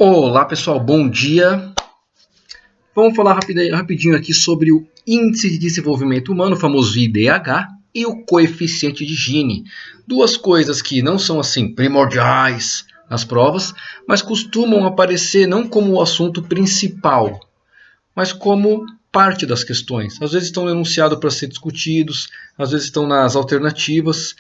Olá pessoal, bom dia. Vamos falar rapidinho aqui sobre o Índice de Desenvolvimento Humano, o famoso IDH, e o coeficiente de Gini. Duas coisas que não são assim primordiais nas provas, mas costumam aparecer não como o assunto principal, mas como parte das questões. Às vezes estão enunciados para ser discutidos, às vezes estão nas alternativas.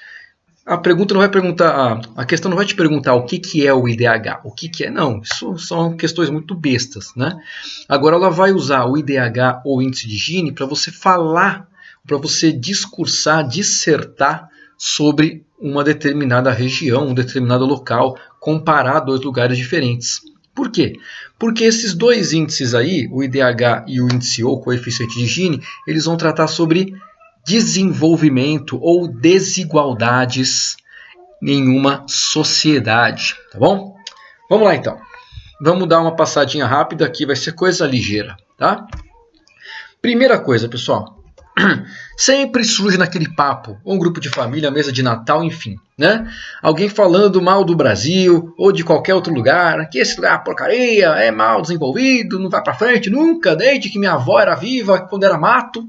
A pergunta não vai perguntar, a questão não vai te perguntar o que é o IDH, o que é, não, isso são questões muito bestas, né? Agora ela vai usar o IDH ou índice de Gini para você falar, para você discursar, dissertar sobre uma determinada região, um determinado local, comparar dois lugares diferentes. Por quê? Porque esses dois índices aí, o IDH e o índice ou coeficiente de Gini, eles vão tratar sobre desenvolvimento ou desigualdades em uma sociedade, tá bom? Vamos lá então. Vamos dar uma passadinha rápida aqui, vai ser coisa ligeira, tá? Primeira coisa, pessoal. Sempre surge naquele papo, ou um grupo de família, mesa de Natal, enfim, né? Alguém falando mal do Brasil ou de qualquer outro lugar, que esse lugar é porcaria, é mal desenvolvido, não vai pra frente nunca, desde que minha avó era viva, quando era mato.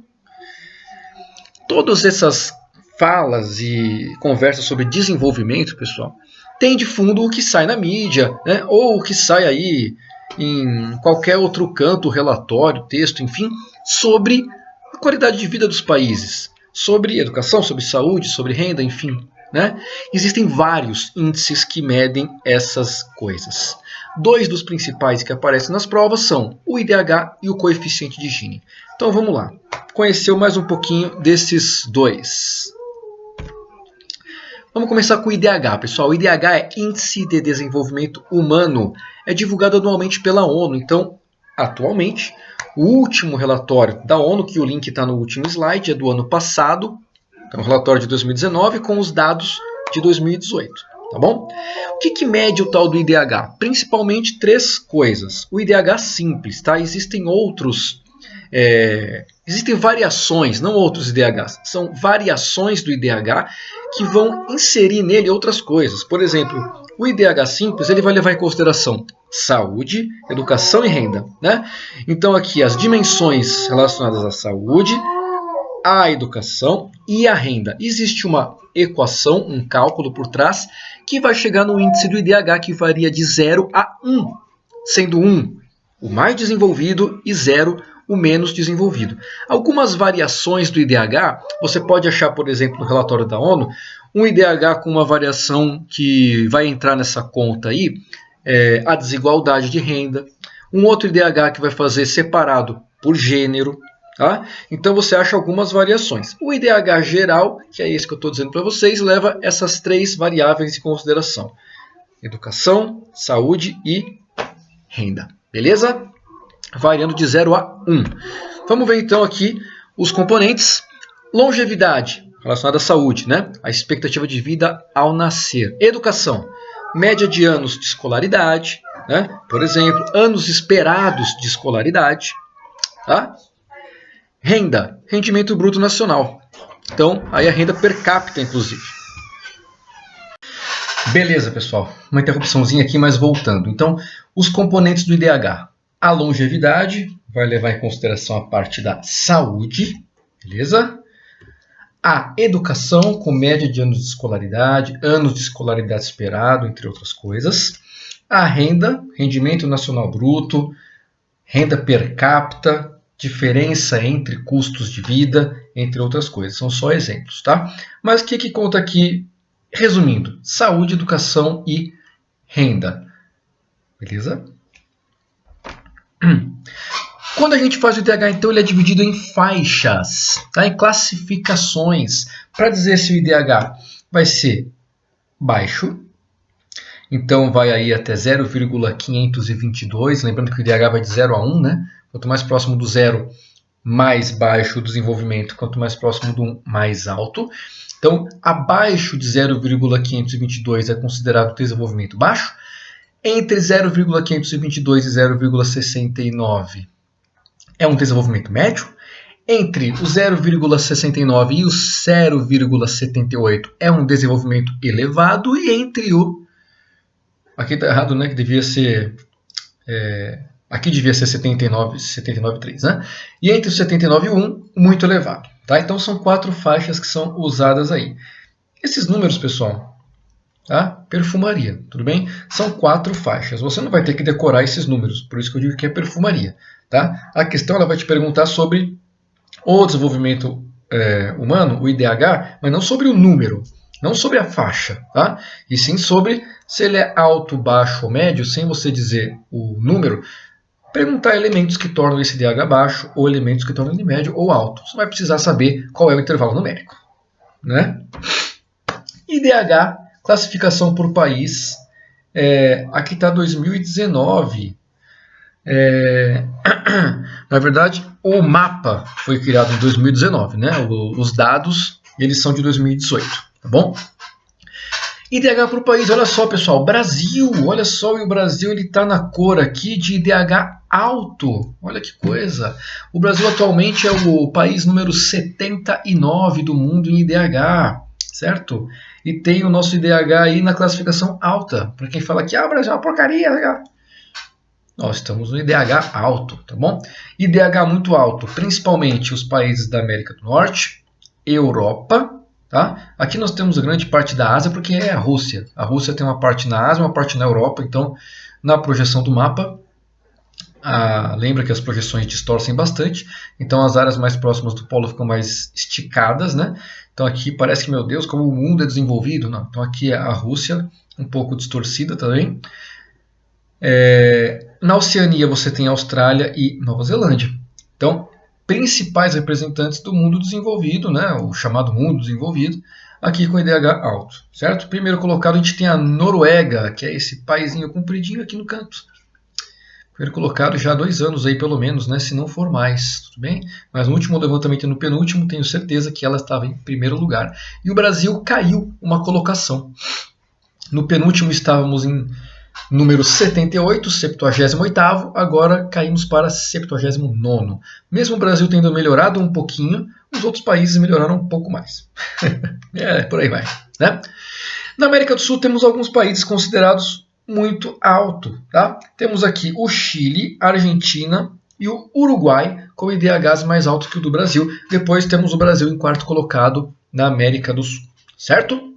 Todas essas falas e conversas sobre desenvolvimento, pessoal, tem de fundo o que sai na mídia, né? Ou o que sai aí em qualquer outro canto, relatório, texto, enfim, sobre a qualidade de vida dos países, sobre educação, sobre saúde, sobre renda, enfim, né? Existem vários índices que medem essas coisas. Dois dos principais que aparecem nas provas são o IDH e o coeficiente de Gini. Então vamos lá, conhecer mais um pouquinho desses dois. Vamos começar com o IDH, pessoal. O IDH é Índice de Desenvolvimento Humano. É divulgado anualmente pela ONU. Então, atualmente, o último relatório da ONU, que o link está no último slide, é do ano passado. É um relatório de 2019 com os dados de 2018. Tá bom? O que mede o tal do IDH? Principalmente três coisas. O IDH simples, tá? Existem outros... Existem variações, não outros IDHs, são variações do IDH que vão inserir nele outras coisas. Por exemplo, o IDH simples ele vai levar em consideração saúde, educação e renda, né? Então aqui as dimensões relacionadas à saúde, à educação e à renda. Existe uma equação, um cálculo por trás, que vai chegar no índice do IDH que varia de 0 a 1, sendo 1 o mais desenvolvido e 0 o menos desenvolvido. Algumas variações do IDH, você pode achar, por exemplo, no relatório da ONU, um IDH com uma variação que vai entrar nessa conta aí, a desigualdade de renda, um outro IDH que vai fazer separado por gênero, tá? Então você acha algumas variações. O IDH geral, que é esse que eu estou dizendo para vocês, leva essas três variáveis em consideração: educação, saúde e renda. Beleza? Variando de 0 a 1. Vamos ver então aqui os componentes. Longevidade, relacionada à saúde, né? A expectativa de vida ao nascer. Educação, média de anos de escolaridade, né? Por exemplo, anos esperados de escolaridade. Tá? Renda, rendimento bruto nacional. Então, aí a renda per capita, inclusive. Beleza, pessoal. Uma interrupçãozinha aqui, mas voltando. Então, os componentes do IDH. A longevidade vai levar em consideração a parte da saúde, beleza? A educação, com média de anos de escolaridade esperado, entre outras coisas. A renda, rendimento nacional bruto, renda per capita, diferença entre custos de vida, entre outras coisas. São só exemplos, tá? Mas o que conta aqui, resumindo? Saúde, educação e renda, beleza? Quando a gente faz o IDH, então, ele é dividido em faixas, tá? Em classificações. Para dizer se o IDH vai ser baixo, então vai aí até 0,522. Lembrando que o IDH vai de 0 a 1, né? Quanto mais próximo do 0, mais baixo o desenvolvimento. Quanto mais próximo do 1, mais alto. Então, abaixo de 0,522 é considerado desenvolvimento baixo. Entre 0,522 e 0,69 é um desenvolvimento médio. Entre o 0,69 e o 0,78 é um desenvolvimento elevado. E entre o... Aqui está errado, né? Que devia ser Aqui devia ser 79,3, né? E entre o 79 e o 1, muito elevado. Tá? Então são 4 faixas que são usadas aí. Esses números, pessoal, tá? Perfumaria, tudo bem? São 4 faixas. Você não vai ter que decorar esses números, por isso que eu digo que é perfumaria. Tá? A questão ela vai te perguntar sobre o desenvolvimento humano, o IDH, mas não sobre o número, não sobre a faixa, tá? E sim sobre se ele é alto, baixo ou médio, sem você dizer o número. Perguntar elementos que tornam esse IDH baixo ou elementos que tornam ele médio ou alto. Você vai precisar saber qual é o intervalo numérico, né? IDH, classificação por país. Aqui está 2019. Na verdade, o mapa foi criado em 2019, né? Os dados eles são de 2018, tá bom? IDH para o país, olha só, pessoal, Brasil, olha só, e o Brasil ele está na cor aqui de IDH alto, olha que coisa. O Brasil atualmente é o país número 79 do mundo em IDH, certo? E tem o nosso IDH aí na classificação alta, para quem fala que o Brasil é uma porcaria, nós estamos no IDH alto, tá bom? IDH muito alto, principalmente os países da América do Norte, Europa. Tá? Aqui nós temos a grande parte da Ásia, porque é a Rússia. A Rússia tem uma parte na Ásia, uma parte na Europa. Então, na projeção do mapa, lembra que as projeções distorcem bastante. Então, as áreas mais próximas do polo ficam mais esticadas, né? Então, aqui parece que, meu Deus, como o mundo é desenvolvido. Não. Então, aqui é a Rússia, um pouco distorcida também. Na Oceania, você tem a Austrália e Nova Zelândia. Então, principais representantes do mundo desenvolvido, né, o chamado mundo desenvolvido, aqui com IDH alto, certo? Primeiro colocado a gente tem a Noruega, que é esse paizinho compridinho aqui no canto. Primeiro colocado já há 2 anos aí pelo menos, né, se não for mais, tudo bem? Mas no último levantamento e no penúltimo tenho certeza que ela estava em primeiro lugar. E o Brasil caiu uma colocação. No penúltimo estávamos em número 78, 78º, agora caímos para 79º. Mesmo o Brasil tendo melhorado um pouquinho, os outros países melhoraram um pouco mais. Por aí vai. Né? Na América do Sul temos alguns países considerados muito altos. Tá? Temos aqui o Chile, a Argentina e o Uruguai com IDHs mais altos que o do Brasil. Depois temos o Brasil em 4º colocado na América do Sul. Certo?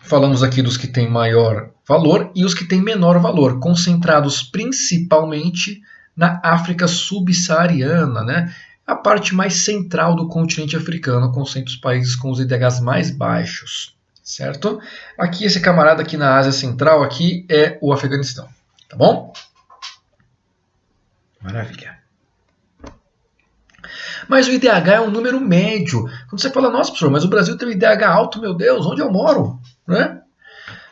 Falamos aqui dos que têm maior valor e os que têm menor valor, concentrados principalmente na África subsaariana, né? A parte mais central do continente africano, concentra os países com os IDHs mais baixos, certo? Aqui esse camarada aqui na Ásia Central aqui é o Afeganistão, tá bom? Maravilha. Mas o IDH é um número médio. Quando você fala, nossa, professor, mas o Brasil tem um IDH alto, meu Deus, onde eu moro? Né?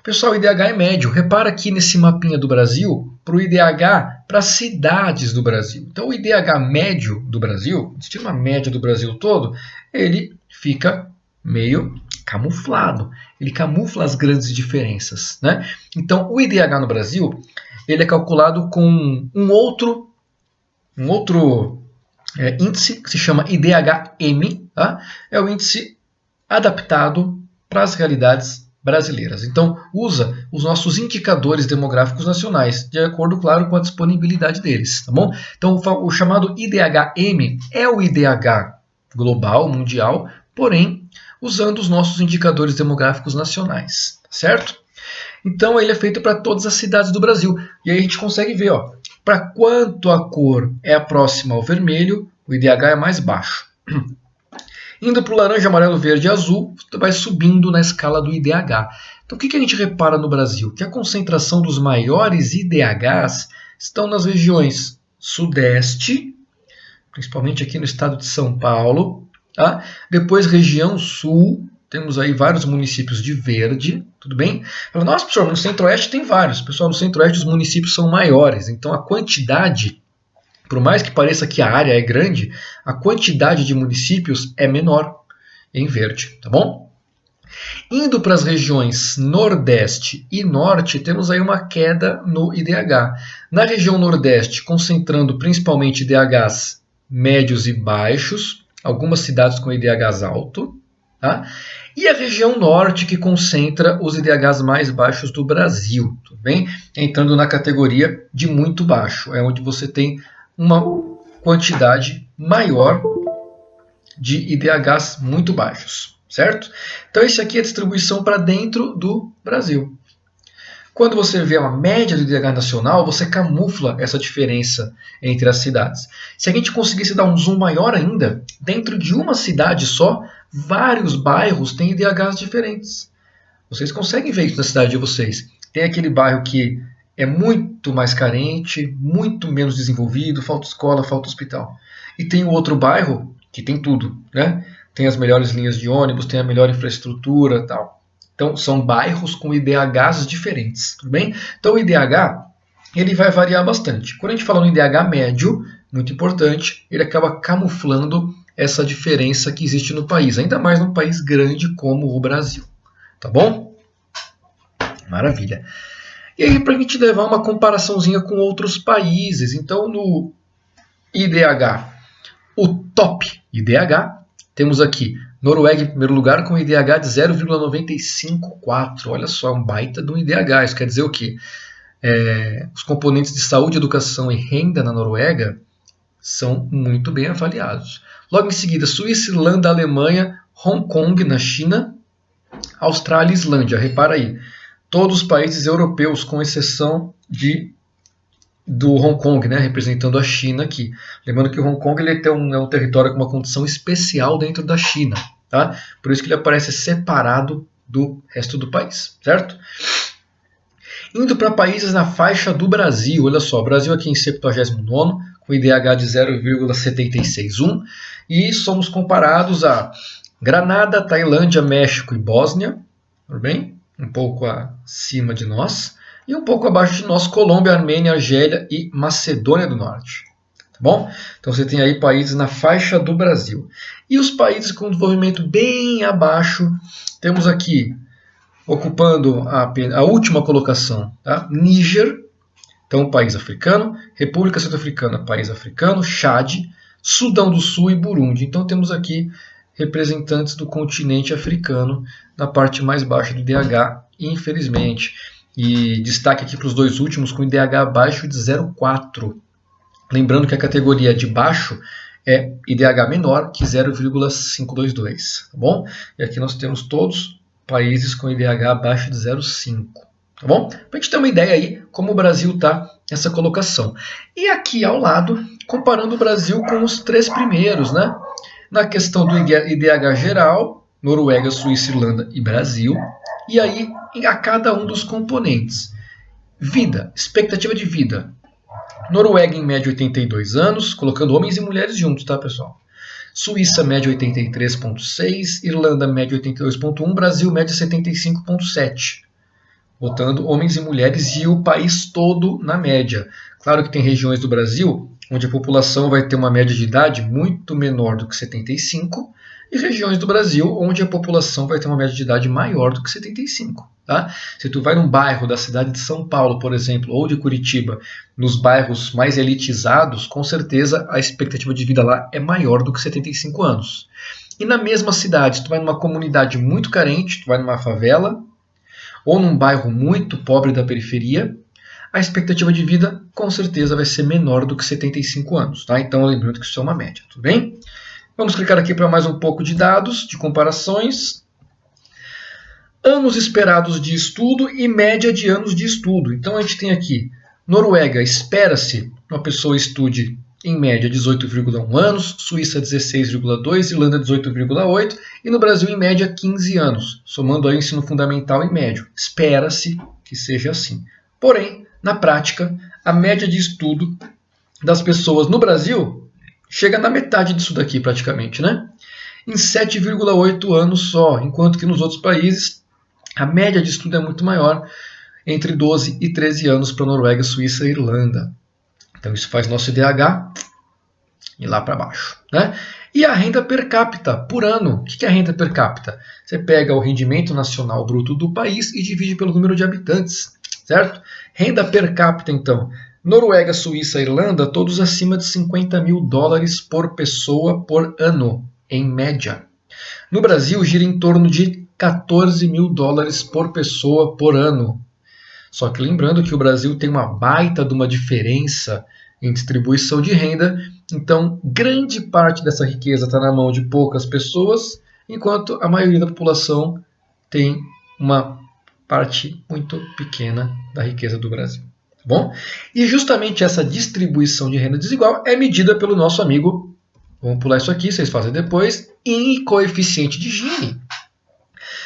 Pessoal, o IDH é médio. Repara aqui nesse mapinha do Brasil, para o IDH para as cidades do Brasil. Então, o IDH médio do Brasil, se tiver uma média do Brasil todo, ele fica meio camuflado. Ele camufla as grandes diferenças. Né? Então, o IDH no Brasil, ele é calculado com um outro índice que se chama IDH-M, tá? É o índice adaptado para as realidades brasileiras. Então, usa os nossos indicadores demográficos nacionais, de acordo, claro, com a disponibilidade deles, tá bom? Então, o chamado IDH-M é o IDH global, mundial, porém, usando os nossos indicadores demográficos nacionais, certo? Então, ele é feito para todas as cidades do Brasil. E aí a gente consegue ver, ó, para quanto a cor é próxima ao vermelho, o IDH é mais baixo. Indo para o laranja, amarelo, verde e azul, você vai subindo na escala do IDH. Então, o que a gente repara no Brasil? Que a concentração dos maiores IDHs estão nas regiões sudeste, principalmente aqui no estado de São Paulo. Tá? Depois, região sul, temos aí vários municípios de verde, tudo bem? Fala, nossa, professor, no centro-oeste tem vários. Pessoal, no centro-oeste os municípios são maiores, então a quantidade, por mais que pareça que a área é grande, a quantidade de municípios é menor em verde, tá bom? Indo para as regiões nordeste e norte, temos aí uma queda no IDH. Na região nordeste, concentrando principalmente IDHs médios e baixos, algumas cidades com IDHs alto, tá? E a região norte, que concentra os IDHs mais baixos do Brasil, tudo bem? Entrando na categoria de muito baixo, é onde você tem uma quantidade maior de IDHs muito baixos, certo? Então, isso aqui é a distribuição para dentro do Brasil. Quando você vê uma média do IDH nacional, você camufla essa diferença entre as cidades. Se a gente conseguisse dar um zoom maior ainda, dentro de uma cidade só, vários bairros têm IDHs diferentes. Vocês conseguem ver isso na cidade de vocês. Tem aquele bairro que é muito mais carente, muito menos desenvolvido, falta escola, falta hospital. E tem o outro bairro que tem tudo, né? Tem as melhores linhas de ônibus, tem a melhor infraestrutura e tal. Então, são bairros com IDHs diferentes, tudo bem? Então, o IDH ele vai variar bastante. Quando a gente fala no IDH médio, muito importante, ele acaba camuflando essa diferença que existe no país, ainda mais num país grande como o Brasil. Tá bom? Maravilha. E aí, para a gente levar uma comparaçãozinha com outros países, então no IDH, o top IDH, temos aqui Noruega em primeiro lugar com IDH de 0,954. Olha só, um baita de um IDH. Isso quer dizer o quê? Os componentes de saúde, educação e renda na Noruega são muito bem avaliados. Logo em seguida, Suíça, Irlanda, Alemanha, Hong Kong na China, Austrália e Islândia. Repara aí, todos os países europeus, com exceção do Hong Kong, né, representando a China aqui. Lembrando que o Hong Kong ele é um território com uma condição especial dentro da China. Tá? Por isso que ele aparece separado do resto do país. Certo? Indo para países na faixa do Brasil. Olha só, o Brasil aqui em 79º, com IDH de 0,761. E somos comparados a Granada, Tailândia, México e Bósnia. Tudo bem? Um pouco acima de nós. E um pouco abaixo de nós, Colômbia, Armênia, Argélia e Macedônia do Norte. Tá bom? Então você tem aí países na faixa do Brasil. E os países com desenvolvimento bem abaixo, temos aqui, ocupando a última colocação, tá? Níger, então país africano, República Centro-Africana, país africano, Chad, Sudão do Sul e Burundi. Então temos aqui representantes do continente africano na parte mais baixa do IDH, infelizmente. E destaque aqui para os dois últimos com IDH abaixo de 0,4. Lembrando que a categoria de baixo é IDH menor que 0,522. Tá bom? E aqui nós temos todos países com IDH abaixo de 0,5. Tá bom? Para a gente ter uma ideia aí como o Brasil está nessa colocação. E aqui ao lado, comparando o Brasil com os três primeiros, né? Na questão do IDH geral, Noruega, Suíça, Irlanda e Brasil. E aí, a cada um dos componentes. Vida, expectativa de vida. Noruega em média 82 anos, colocando homens e mulheres juntos, tá, pessoal? Suíça, média 83,6, Irlanda, média 82,1, Brasil, média 75,7. Botando homens e mulheres e o país todo na média. Claro que tem regiões do Brasil onde a população vai ter uma média de idade muito menor do que 75, e regiões do Brasil onde a população vai ter uma média de idade maior do que 75. Tá? Se tu vai num bairro da cidade de São Paulo, por exemplo, ou de Curitiba, nos bairros mais elitizados, com certeza a expectativa de vida lá é maior do que 75 anos. E na mesma cidade, se tu vai numa comunidade muito carente, tu vai numa favela, ou num bairro muito pobre da periferia, a expectativa de vida com certeza vai ser menor do que 75 anos. Tá? Então lembrando que isso é uma média, tudo bem? Vamos clicar aqui para mais um pouco de dados, de comparações. Anos esperados de estudo e média de anos de estudo. Então a gente tem aqui, Noruega, espera-se uma pessoa estude em média 18,1 anos, Suíça 16,2, Irlanda 18,8 e no Brasil em média 15 anos, somando aí o ensino fundamental e médio. Espera-se que seja assim. Porém, na prática, a média de estudo das pessoas no Brasil chega na metade disso daqui praticamente, né? Em 7,8 anos só, enquanto que nos outros países a média de estudo é muito maior, entre 12 e 13 anos para Noruega, Suíça e Irlanda. Então isso faz nosso IDH ir lá para baixo, né? E a renda per capita por ano. O que é a renda per capita? Você pega o rendimento nacional bruto do país e divide pelo número de habitantes, certo? Renda per capita, então. Noruega, Suíça e Irlanda, todos acima de 50 mil dólares por pessoa por ano, em média. No Brasil, gira em torno de 14 mil dólares por pessoa por ano. Só que lembrando que o Brasil tem uma baita de uma diferença em distribuição de renda, então grande parte dessa riqueza está na mão de poucas pessoas, enquanto a maioria da população tem uma parte muito pequena da riqueza do Brasil. Tá bom? E justamente essa distribuição de renda desigual é medida pelo nosso amigo, vamos pular isso aqui, vocês fazem depois, em coeficiente de Gini.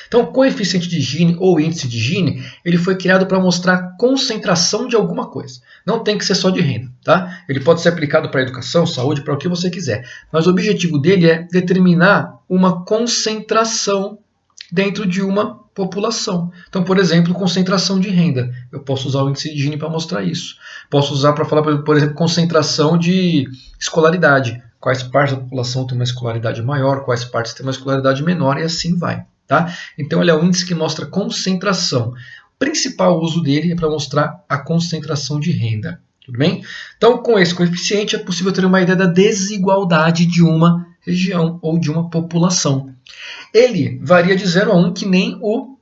Então, o coeficiente de Gini ou índice de Gini, ele foi criado para mostrar a concentração de alguma coisa. Não tem que ser só de renda, tá? Ele pode ser aplicado para educação, saúde, para o que você quiser. Mas o objetivo dele é determinar uma concentração dentro de uma população. Então, por exemplo, concentração de renda. Eu posso usar o índice de Gini para mostrar isso. Posso usar para falar, por exemplo, concentração de escolaridade. Quais partes da população têm uma escolaridade maior, quais partes têm uma escolaridade menor e assim vai. Tá? Então, ele é um índice que mostra concentração. O principal uso dele é para mostrar a concentração de renda. Tudo bem? Então, com esse coeficiente, é possível ter uma ideia da desigualdade de uma região ou de uma população. Ele varia de 0 a 1, que nem o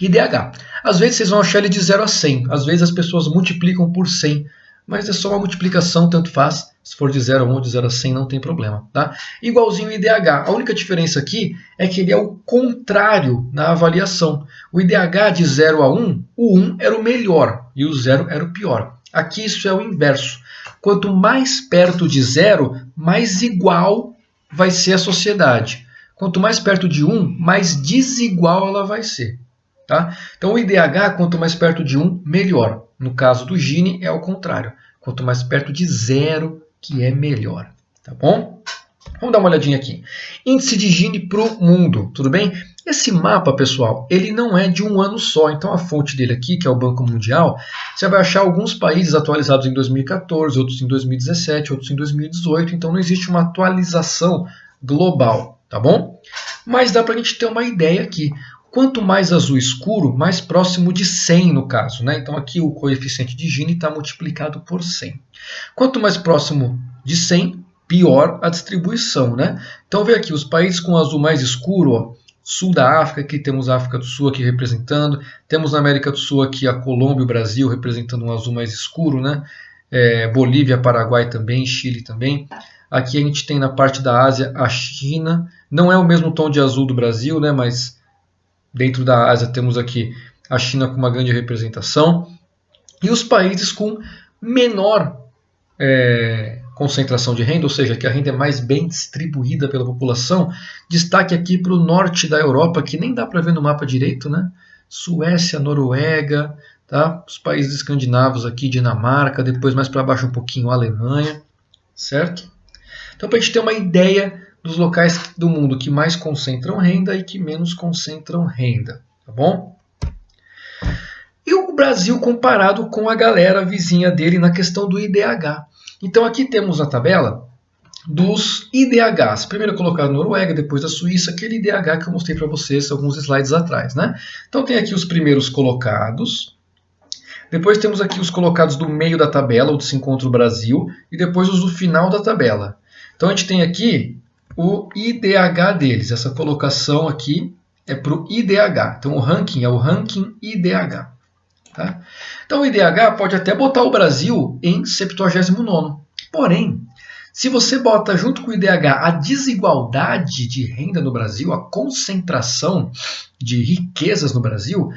IDH. Às vezes, vocês vão achar ele de 0 a 100. Às vezes, as pessoas multiplicam por 100. Mas é só uma multiplicação, tanto faz. Se for de 0 a 1 ou de 0 a 100, não tem problema. Tá? Igualzinho o IDH. A única diferença aqui é que ele é o contrário na avaliação. O IDH de 0 a 1, o 1 era o melhor e o 0 era o pior. Aqui isso é o inverso. Quanto mais perto de 0, mais igual vai ser a sociedade. Quanto mais perto de 1, mais desigual ela vai ser. Tá? Então o IDH, quanto mais perto de 1, melhor. No caso do Gini, é o contrário. Quanto mais perto de 0, que é melhor. Tá bom? Vamos dar uma olhadinha aqui. Índice de Gini para o mundo, tudo bem? Esse mapa, pessoal, ele não é de um ano só. Então a fonte dele aqui, que é o Banco Mundial, você vai achar alguns países atualizados em 2014, outros em 2017, outros em 2018. Então não existe uma atualização global, tá bom? Mas dá para a gente ter uma ideia aqui. Quanto mais azul escuro, mais próximo de 100 no caso. Né? Então aqui o coeficiente de Gini está multiplicado por 100. Quanto mais próximo de 100, pior a distribuição. Né? Então vê aqui os países com azul mais escuro, ó, sul da África, aqui temos a África do Sul aqui representando. Temos na América do Sul aqui a Colômbia e o Brasil representando um azul mais escuro. Né? Bolívia, Paraguai também, Chile também. Aqui a gente tem na parte da Ásia a China. Não é o mesmo tom de azul do Brasil, né? Mas dentro da Ásia temos aqui a China com uma grande representação. E os países com menor concentração de renda, ou seja, que a renda é mais bem distribuída pela população. Destaque aqui para o norte da Europa, que nem dá para ver no mapa direito, né? Suécia, Noruega, tá? Os países escandinavos aqui, Dinamarca, depois mais para baixo um pouquinho a Alemanha, certo? Então, para a gente ter uma ideia dos locais do mundo que mais concentram renda e que menos concentram renda, tá bom? E o Brasil comparado com a galera vizinha dele na questão do IDH. Então aqui temos a tabela dos IDHs. Primeiro colocado a Noruega, depois a Suíça, aquele IDH que eu mostrei para vocês alguns slides atrás, né? Então tem aqui os primeiros colocados. Depois temos aqui os colocados do meio da tabela, onde se encontra o Brasil, e depois os do final da tabela. Então a gente tem aqui o IDH deles. Essa colocação aqui é para o IDH. Então o ranking é o ranking IDH. Tá? Então o IDH pode até botar o Brasil em 79º. Porém, se você bota junto com o IDH a desigualdade de renda no Brasil, a concentração de riquezas no Brasil,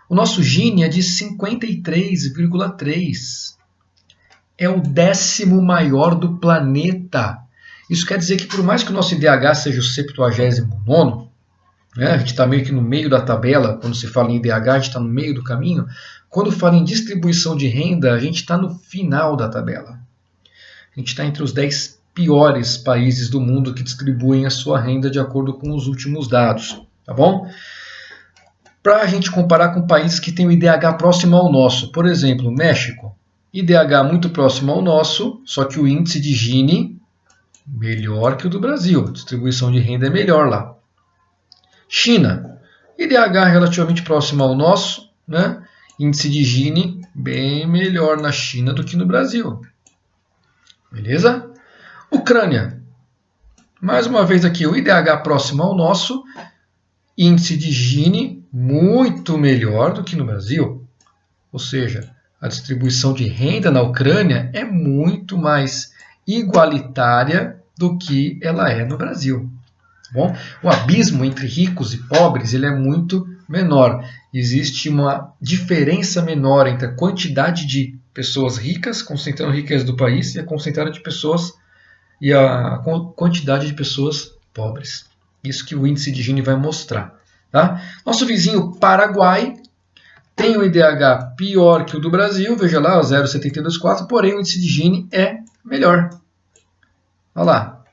o nosso Gini é de 53,3. É o 10º maior do planeta. Isso quer dizer que por mais que o nosso IDH seja o 79º, né, a gente está meio que no meio da tabela, quando se fala em IDH, a gente está no meio do caminho. Quando fala em distribuição de renda, a gente está no final da tabela. A gente está entre os 10 piores países do mundo que distribuem a sua renda de acordo com os últimos dados. Tá bom? Para a gente comparar com países que têm o IDH próximo ao nosso. Por exemplo, México. IDH muito próximo ao nosso, só que o índice de Gini melhor que o do Brasil. A distribuição de renda é melhor lá. China. IDH relativamente próximo ao nosso, né? Índice de Gini bem melhor na China do que no Brasil. Beleza? Ucrânia. Mais uma vez aqui, o IDH próximo ao nosso, índice de Gini muito melhor do que no Brasil. Ou seja, a distribuição de renda na Ucrânia é muito mais igualitária do que ela é no Brasil. Bom, o abismo entre ricos e pobres ele é muito menor. Existe uma diferença menor entre a quantidade de pessoas ricas, concentrando a riqueza do país, e a concentrada de pessoas e a quantidade de pessoas pobres. Isso que o índice de Gini vai mostrar. Tá? Nosso vizinho Paraguai tem o IDH pior que o do Brasil, veja lá, 0,724, porém o índice de Gini é melhor. Olha lá.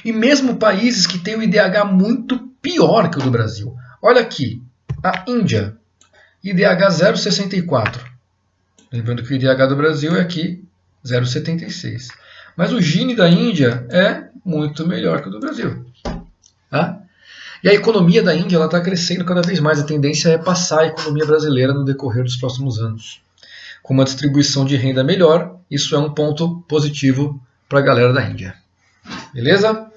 E mesmo países que têm o IDH muito pior que o do Brasil. Olha aqui, a Índia, IDH 0,64. Lembrando que o IDH do Brasil é aqui 0,76. Mas o Gini da Índia é muito melhor que o do Brasil. Tá? E a economia da Índia está crescendo cada vez mais. A tendência é passar a economia brasileira no decorrer dos próximos anos. Com uma distribuição de renda melhor, isso é um ponto positivo para a galera da Índia. Beleza?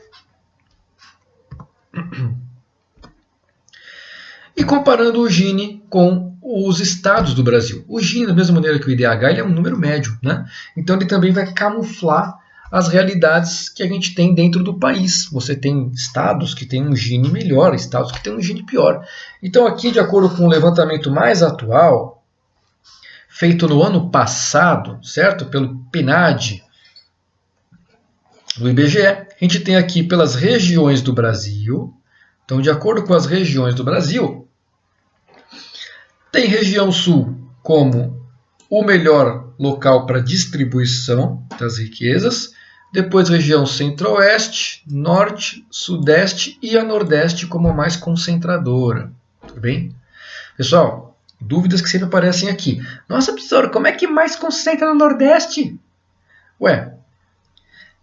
E comparando o Gini com os estados do Brasil. O Gini, da mesma maneira que o IDH, ele é um número médio, né? Então ele também vai camuflar as realidades que a gente tem dentro do país. Você tem estados que têm um Gini melhor, estados que têm um Gini pior. Então aqui, de acordo com o levantamento mais atual, feito no ano passado, certo? Pelo PNAD, do IBGE, a gente tem aqui pelas regiões do Brasil. Então, de acordo com as regiões do Brasil, tem região sul como o melhor local para distribuição das riquezas, depois região centro-oeste, norte, sudeste e a nordeste como a mais concentradora. Tudo bem? Pessoal, dúvidas que sempre aparecem aqui. Nossa, professor, como é que mais concentra no nordeste? Ué,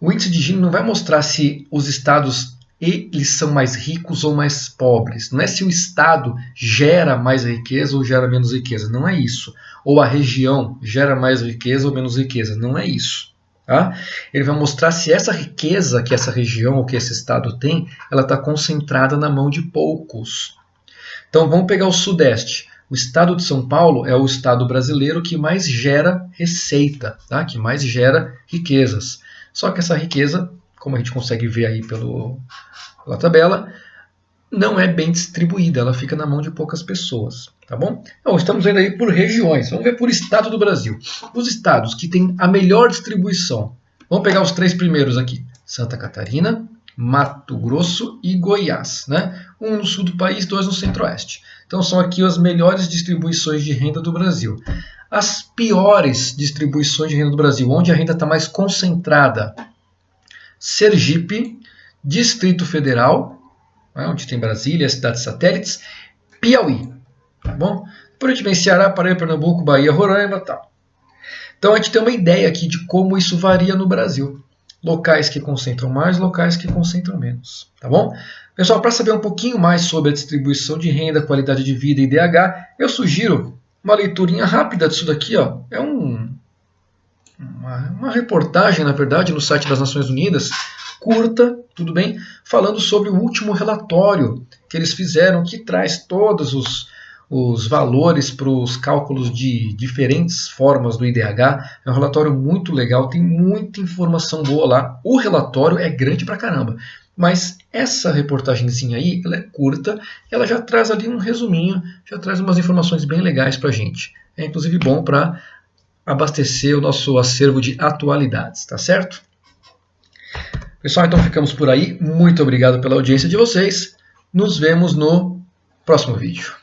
o índice de Gini não vai mostrar se os estados eles são mais ricos ou mais pobres. Não é se o estado gera mais riqueza ou gera menos riqueza. Não é isso. Ou a região gera mais riqueza ou menos riqueza. Não é isso. Tá? Ele vai mostrar se essa riqueza que essa região ou que esse estado tem, ela está concentrada na mão de poucos. Então vamos pegar o Sudeste. O estado de São Paulo é o estado brasileiro que mais gera receita, tá? Que mais gera riquezas. Só que essa riqueza, como a gente consegue ver aí pela tabela, não é bem distribuída, ela fica na mão de poucas pessoas, tá bom? Então, estamos vendo aí por regiões, vamos ver por estado do Brasil. Os estados que têm a melhor distribuição, vamos pegar os 3 primeiros aqui, Santa Catarina, Mato Grosso e Goiás, né? Um no sul do país, 2 no centro-oeste. Então são aqui as melhores distribuições de renda do Brasil. As piores distribuições de renda do Brasil, onde a renda está mais concentrada, Sergipe, Distrito Federal, onde tem Brasília, cidades satélites, Piauí, tá bom? Por a gente vem Ceará, Paraíba, Pernambuco, Bahia, Roraima, tal. Então a gente tem uma ideia aqui de como isso varia no Brasil. Locais que concentram mais, locais que concentram menos, tá bom? Pessoal, para saber um pouquinho mais sobre a distribuição de renda, qualidade de vida e IDH, eu sugiro uma leiturinha rápida disso daqui, ó. É uma reportagem, na verdade, no site das Nações Unidas, curta, tudo bem, falando sobre o último relatório que eles fizeram, que traz todos os valores para os cálculos de diferentes formas do IDH. É um relatório muito legal, tem muita informação boa lá. O relatório é grande pra caramba, mas essa reportagenzinha aí, ela é curta, ela já traz ali um resuminho, já traz umas informações bem legais pra gente. É inclusive bom para abastecer o nosso acervo de atualidades, tá certo? Pessoal, então ficamos por aí. Muito obrigado pela audiência de vocês. Nos vemos no próximo vídeo.